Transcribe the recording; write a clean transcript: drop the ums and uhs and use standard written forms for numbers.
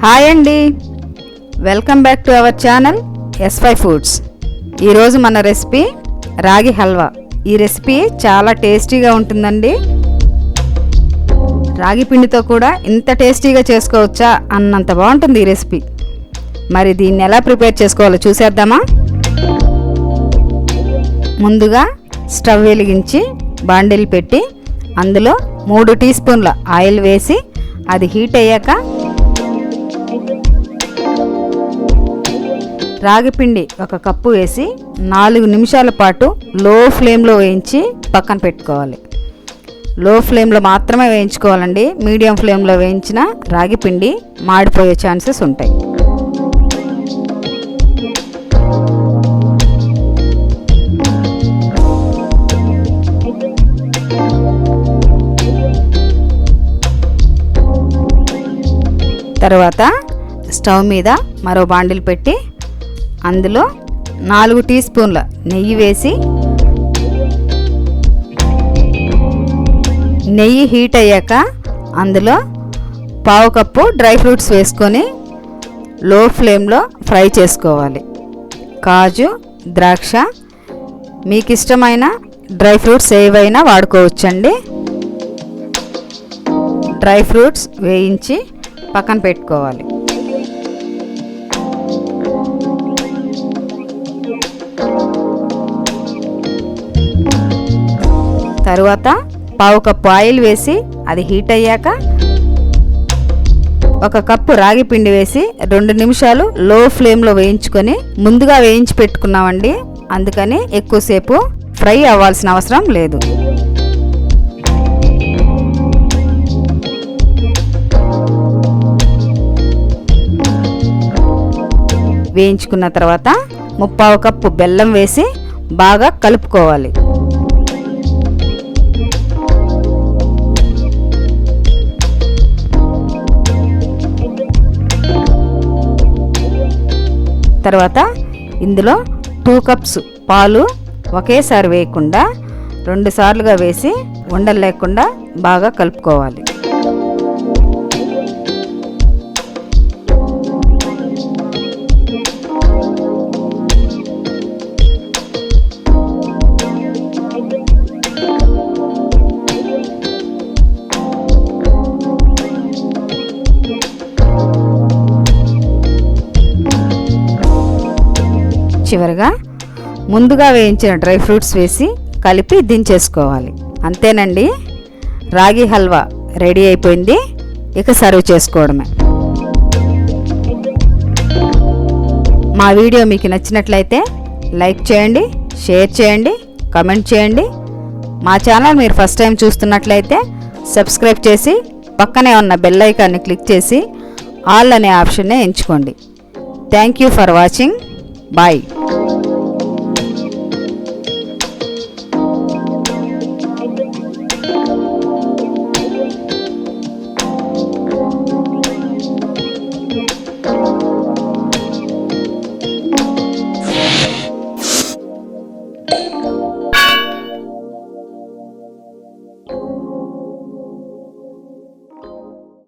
Hi అండి, welcome back to our channel S5 foods. ఈరోజు మన రెసిపీ రాగి హల్వా. ఈ రెసిపీ చాలా టేస్టీగా ఉంటుందండి. రాగి పిండితో కూడా ఇంత టేస్టీగా చేసుకోవచ్చా అన్నంత బాగుంటుంది ఈ రెసిపీ. మరి దీన్ని ఎలా ప్రిపేర్ చేసుకోవాలో చూసేద్దామా? ముందుగా స్టవ్ వెలిగించి బాండిల్ పెట్టి అందులో 3 టీ స్పూన్ల ఆయిల్ వేసి అది హీట్ అయ్యాక రాగిపిండి 1 కప్పు వేసి 4 నిమిషాల పాటు లో ఫ్లేమ్లో వేయించి పక్కన పెట్టుకోవాలి. లో ఫ్లేమ్లో మాత్రమే వేయించుకోవాలండి. మీడియం ఫ్లేమ్లో వేయించిన రాగిపిండి మాడిపోయే ఛాన్సెస్ ఉంటాయి. తర్వాత స్టవ్ మీద మరో బాండిల్ పెట్టి అందులో 4 టీ స్పూన్ల నెయ్యి వేసి నెయ్యి హీట్ అయ్యాక అందులో 1/2 కప్పు డ్రై ఫ్రూట్స్ వేసుకొని లో ఫ్లేమ్లో ఫ్రై చేసుకోవాలి. కాజు, ద్రాక్ష, మీకు ఇష్టమైన డ్రై ఫ్రూట్స్ ఏవైనా వాడుకోవచ్చండి. డ్రై ఫ్రూట్స్ వేయించి పక్కన పెట్టుకోవాలి. తరువాత 1/2 కప్పు ఆయిల్ వేసి అది హీట్ అయ్యాక 1 కప్పు రాగి పిండి వేసి 2 నిమిషాలు లో ఫ్లేమ్లో వేయించుకొని ముందుగా వేయించి పెట్టుకున్నామండి. అందుకని ఎక్కువసేపు ఫ్రై అవ్వాల్సిన అవసరం లేదు. వేయించుకున్న తర్వాత 1/2 కప్పు బెల్లం వేసి బాగా కలుపుకోవాలి. తర్వాత ఇందులో 2 కప్స్ పాలు ఒకేసారి వేయకుండా 2 సార్లుగా వేసి ఉండలు లేకుండా బాగా కలుపుకోవాలి. చివరగా ముందుగా వేయించిన డ్రై ఫ్రూట్స్ వేసి కలిపి దించేసుకోవాలి. అంతేనండి, రాగి హల్వా రెడీ అయిపోయింది. ఇక సర్వ్ చేసుకోవడమే. మా వీడియో మీకు నచ్చినట్లయితే లైక్ చేయండి, షేర్ చేయండి, కమెంట్ చేయండి. మా ఛానల్ మీరు ఫస్ట్ టైం చూస్తున్నట్లయితే సబ్స్క్రైబ్ చేసి పక్కనే ఉన్న బెల్ ఐకాన్ని క్లిక్ చేసి ఆల్ అనే ఆప్షన్నే ఎంచుకోండి. Thank you for watching. Bye.